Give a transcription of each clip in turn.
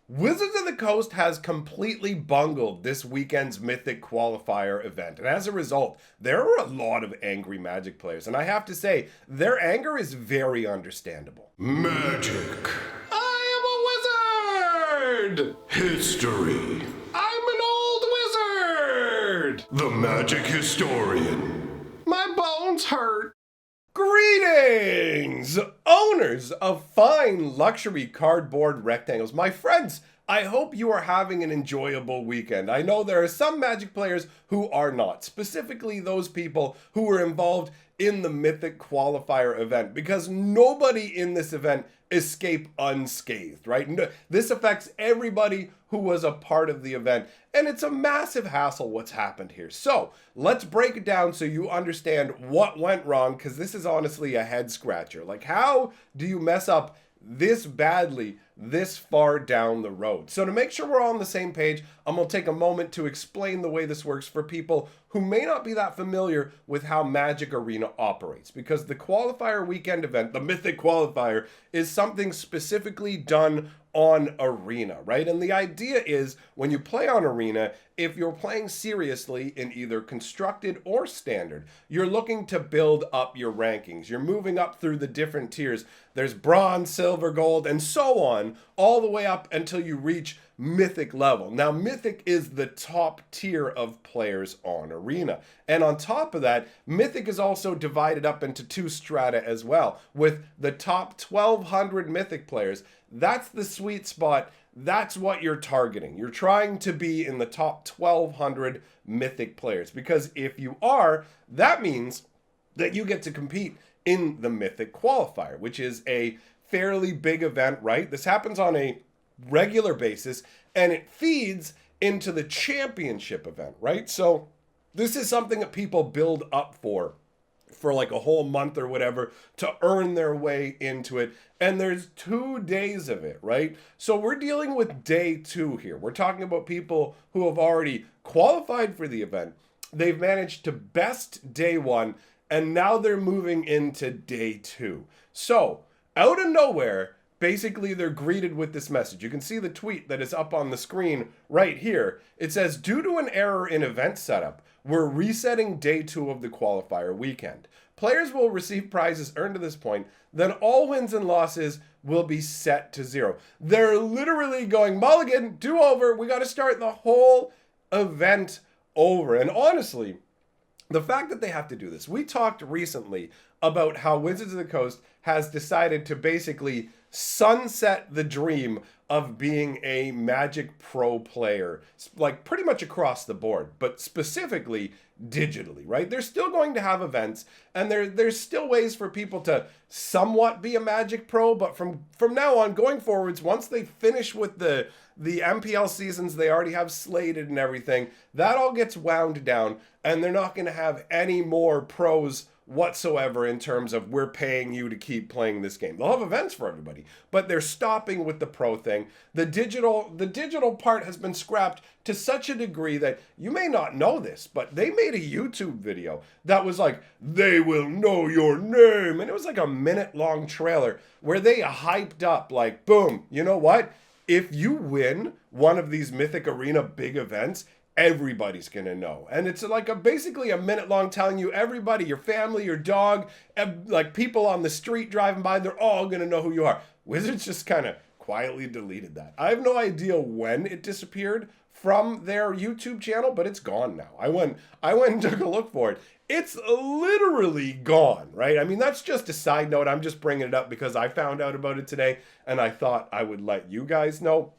Wizards of the Coast has completely bungled this weekend's Mythic Qualifier event, and as a result, there are a lot of angry Magic players, and I have to say, their anger is very understandable. Magic. I am a wizard! History. I'm an old wizard! The Magic Historian. My bones hurt. Greetings, owners of fine luxury cardboard rectangles. My friends, I hope you are having an enjoyable weekend. I know there are some Magic players who are not, specifically those people who were involved in the Mythic Qualifier event, because nobody in this event escaped unscathed, right? This affects everybody who was a part of the event, and it's a massive hassle what's happened here. So let's break it down so you understand what went wrong, because this is honestly a head scratcher. Like, how do you mess up this badly this far down the road? So to make sure we're all on the same page, I'm going to take a moment to explain the way this works for people who may not be that familiar with how Magic Arena operates, because the qualifier weekend event, the Mythic Qualifier, is something specifically done on Arena, right? And the idea is when you play on Arena, if you're playing seriously in either constructed or standard, you're looking to build up your rankings. You're moving up through the different tiers. There's bronze, silver, gold, and so on, all the way up until you reach Mythic level. Now, Mythic is the top tier of players on Arena. And on top of that, Mythic is also divided up into two strata as well, with the top 1,200 Mythic players. That's the sweet spot. That's what you're targeting. You're trying to be in the top 1,200 Mythic players, because if you are, that means that you get to compete in the Mythic Qualifier, which is a fairly big event, right? This happens on a regular basis, and it feeds into the championship event, right? So this is something that people build up for like a whole month or whatever to earn their way into it. And there's 2 days of it, right? So we're dealing with day 2 here. We're talking about people who have already qualified for the event. They've managed to best day 1, and now they're moving into day 2. So out of nowhere, basically they're greeted with this message. You can see the tweet that is up on the screen right here. It says, due to an error in event setup, we're resetting day 2 of the qualifier weekend. Players will receive prizes earned to this point, then all wins and losses will be set to 0. They're literally going, mulligan, do over, we got to start the whole event over. And honestly, the fact that they have to do this, we talked recently about how Wizards of the Coast has decided to basically sunset the dream of being a Magic Pro player, like pretty much across the board, but specifically digitally, right? They're still going to have events, and there's still ways for people to somewhat be a Magic Pro, but from now on, going forwards, once they finish with the MPL seasons they already have slated and everything, that all gets wound down, and they're not going to have any more pros whatsoever in terms of we're paying you to keep playing this game. They'll have events for everybody, but they're stopping with the pro thing. The digital part has been scrapped to such a degree that you may not know this, but they made a YouTube video that was like, they will know your name. And it was like a minute-long trailer where they hyped up like, boom, you know what? If you win one of these Mythic Arena big events, everybody's gonna know. And it's like basically a minute long telling you everybody, your family, your dog, like people on the street driving by, they're all gonna know who you are. Wizards just kind of quietly deleted that. I have no idea when it disappeared from their YouTube channel, but it's gone now. I went and took a look for it. It's literally gone, right? I mean, that's just a side note. I'm just bringing it up because I found out about it today and I thought I would let you guys know.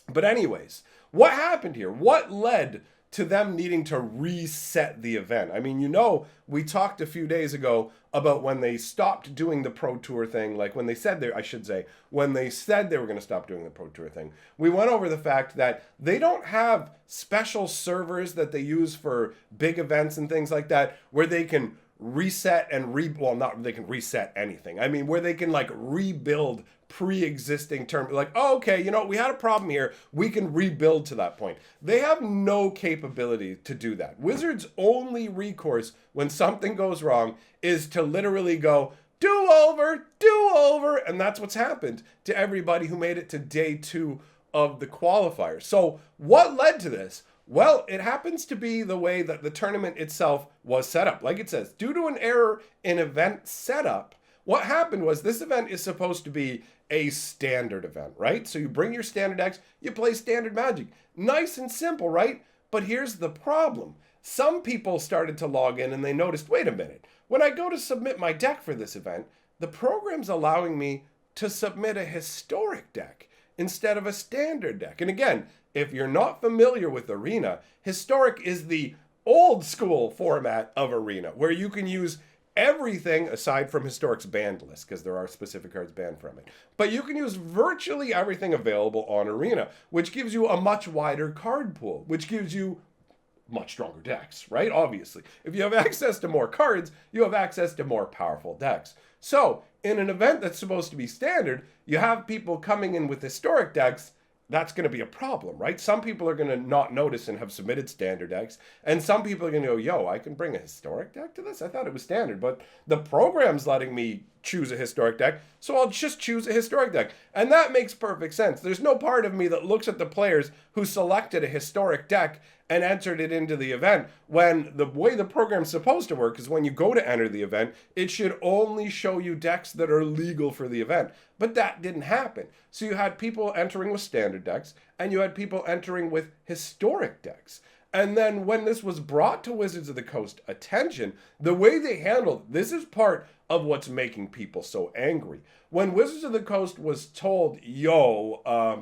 But anyways, what happened here? What led to them needing to reset the event? I mean, we talked a few days ago about when they stopped doing the Pro Tour thing, like when they said they were going to stop doing the Pro Tour thing. We went over the fact that they don't have special servers that they use for big events and things like that, where they can reset and not they can reset anything. I mean, where they can like rebuild pre-existing term, like, oh, okay, we had a problem here, we can rebuild to that point. They have no capability to do that. Wizards' only recourse when something goes wrong is to literally go, do over, and that's what's happened to everybody who made it to day 2 of the qualifier. So what led to this? Well, it happens to be the way that the tournament itself was set up. Like it says, due to an error in event setup, what happened was this event is supposed to be a standard event, right? So you bring your standard decks, you play standard Magic. Nice and simple, right? But here's the problem. Some people started to log in and they noticed, wait a minute, when I go to submit my deck for this event, the program's allowing me to submit a historic deck instead of a standard deck. And again, if you're not familiar with Arena, historic is the old school format of Arena, where you can use everything aside from Historic's banned list, because there are specific cards banned from it. But you can use virtually everything available on Arena, which gives you a much wider card pool, which gives you much stronger decks, right? Obviously. If you have access to more cards, you have access to more powerful decks. So, in an event that's supposed to be standard, you have people coming in with historic decks. That's going to be a problem, right? Some people are going to not notice and have submitted standard decks, and some people are going to go, yo, I can bring a historic deck to this? I thought it was standard, but the program's letting me choose a historic deck, so I'll just choose a historic deck. And that makes perfect sense. There's no part of me that looks at the players who selected a historic deck and entered it into the event, when the way the program's supposed to work is when you go to enter the event, it should only show you decks that are legal for the event. But that didn't happen. So you had people entering with standard decks, and you had people entering with historic decks. And then when this was brought to Wizards of the Coast attention, the way they handled this is part of what's making people so angry. When Wizards of the Coast was told, yo,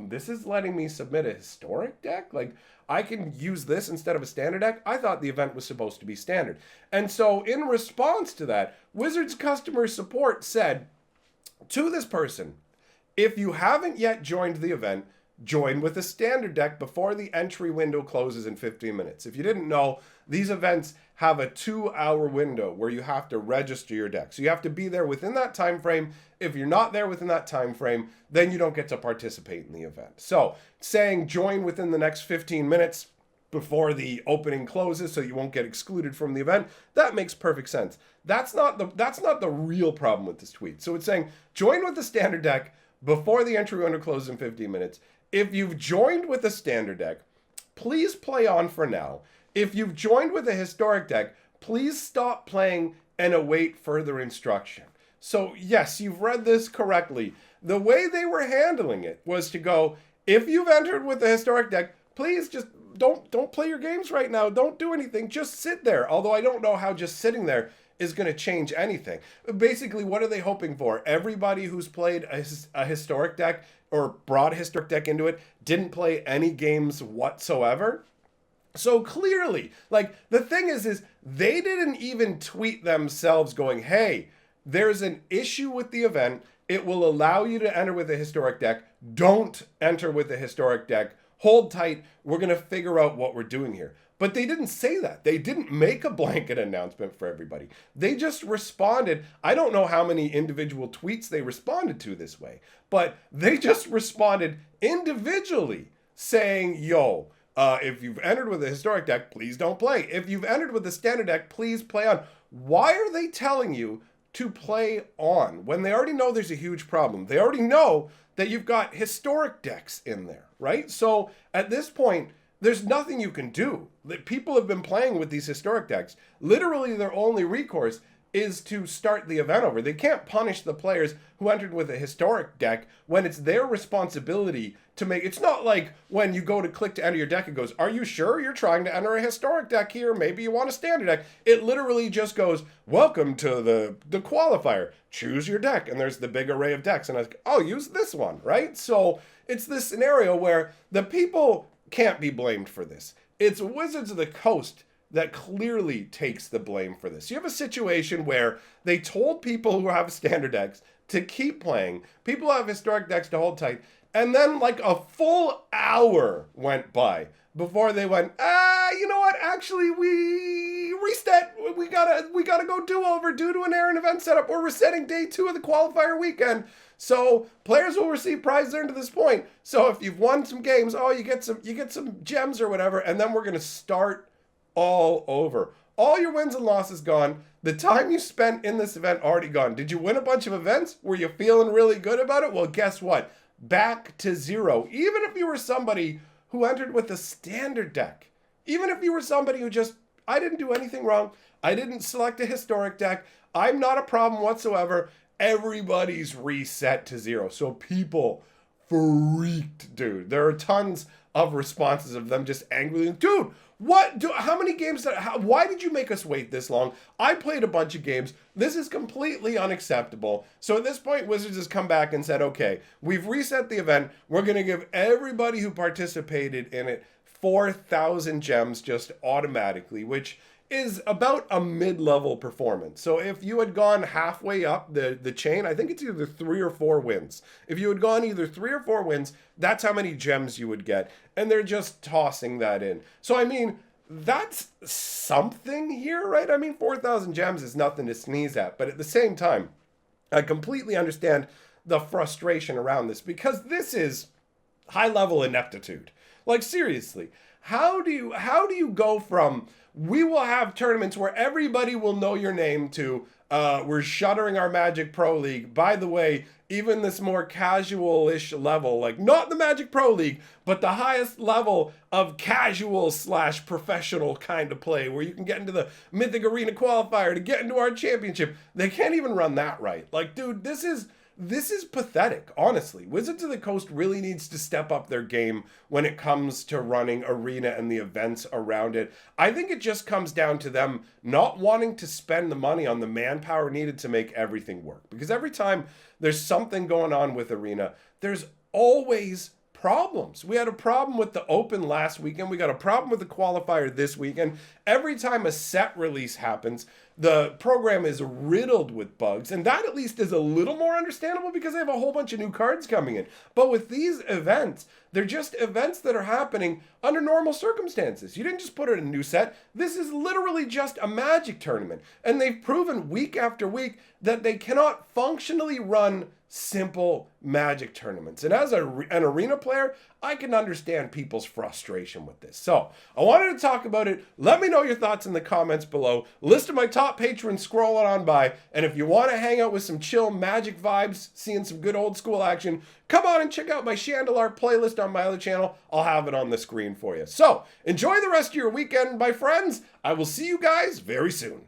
this is letting me submit a historic deck? Like, I can use this instead of a standard deck? I thought the event was supposed to be standard. And so in response to that, Wizards customer support said to this person, if you haven't yet joined the event, join with a standard deck before the entry window closes in 15 minutes. If you didn't know, these events have a 2-hour window where you have to register your deck. So you have to be there within that time frame. If you're not there within that time frame, then you don't get to participate in the event. So saying join within the next 15 minutes before the opening closes so you won't get excluded from the event, that makes perfect sense. That's not the real problem with this tweet. So it's saying join with the standard deck before the entry window closes in 15 minutes. If you've joined with a standard deck, please play on for now. If you've joined with a historic deck, please stop playing and await further instruction. So yes, you've read this correctly. The way they were handling it was to go, if you've entered with a historic deck, please just don't play your games right now. Don't do anything. Just sit there. Although I don't know how just sitting there is going to change anything. Basically, what are they hoping for? Everybody who's played a historic deck or brought a historic deck into it didn't play any games whatsoever? So clearly, like, the thing is they didn't even tweet themselves going, hey, there's an issue with the event. It will allow you to enter with a historic deck. Don't enter with a historic deck. Hold tight. We're going to figure out what we're doing here. But they didn't say that. They didn't make a blanket announcement for everybody. They just responded. I don't know how many individual tweets they responded to this way, but they just responded individually saying, yo, if you've entered with a historic deck, please don't play. If you've entered with a standard deck, please play on. Why are they telling you to play on when they already know there's a huge problem? They already know that you've got historic decks in there, right? So at this point, there's nothing you can do. People have been playing with these historic decks. Literally, their only recourse is to start the event over. They can't punish the players who entered with a historic deck when it's their responsibility to make... It's not like when you go to click to enter your deck, it goes, are you sure you're trying to enter a historic deck here? Maybe you want a standard deck. It literally just goes, welcome to the qualifier. Choose your deck. And there's the big array of decks. And I was like, oh, use this one, right? So it's this scenario where the people can't be blamed for this. It's Wizards of the Coast that clearly takes the blame for this. You have a situation where they told people who have standard decks to keep playing, people who have historic decks to hold tight, and then like a full hour went by before they went, you know what, actually we reset, we gotta go do-over due to an error in event setup. We're resetting day 2 of the qualifier weekend. So players will receive prizes earned to this point. So if you've won some games, you get some gems or whatever, and then we're gonna start all over. All your wins and losses gone. The time you spent in this event already gone. Did you win a bunch of events? Were you feeling really good about it? Well, guess what? back to zero. Even if you were somebody who entered with a standard deck, even if you were somebody who just, I didn't do anything wrong, I didn't select a historic deck, I'm not a problem whatsoever, everybody's reset to zero. So people freaked, dude. There are tons of responses of them just angrily, dude, how many games, why did you make us wait this long? I played a bunch of games. This is completely unacceptable. So at this point, Wizards has come back and said, okay, we've reset the event. We're going to give everybody who participated in it 4,000 gems just automatically, which is about a mid-level performance. So if you had gone halfway up the chain, I think it's either 3 or 4 wins. If you had gone either 3 or 4 wins, that's how many gems you would get. And they're just tossing that in. So, I mean, that's something here, right? I mean, 4,000 gems is nothing to sneeze at. But at the same time, I completely understand the frustration around this, because this is high-level ineptitude. Like, seriously, how do you go from, we will have tournaments where everybody will know your name, to we're shuttering our Magic Pro League. By the way, even this more casual-ish level, like not the Magic Pro League, but the highest level of casual/professional kind of play, where you can get into the Mythic Arena Qualifier to get into our championship. They can't even run that right. Like, dude, this is pathetic, honestly. Wizards of the Coast really needs to step up their game when it comes to running Arena and the events around it. I think it just comes down to them not wanting to spend the money on the manpower needed to make everything work. Because every time there's something going on with Arena, there's always problems. We had a problem with the Open last weekend. We got a problem with the Qualifier this weekend. Every time a set release happens, the program is riddled with bugs, and that at least is a little more understandable because they have a whole bunch of new cards coming in. But with these events, they're just events that are happening under normal circumstances. You didn't just put it in a new set. This is literally just a Magic tournament, and they've proven week after week that they cannot functionally run simple Magic tournaments. And as an Arena player, I can understand people's frustration with this. So I wanted to talk about it. Let me know your thoughts in the comments below. List of my top patrons scrolling on by. And if you want to hang out with some chill Magic vibes, seeing some good old school action, come on and check out my Chandelar playlist on my other channel. I'll have it on the screen for you. So enjoy the rest of your weekend, my friends. I will see you guys very soon.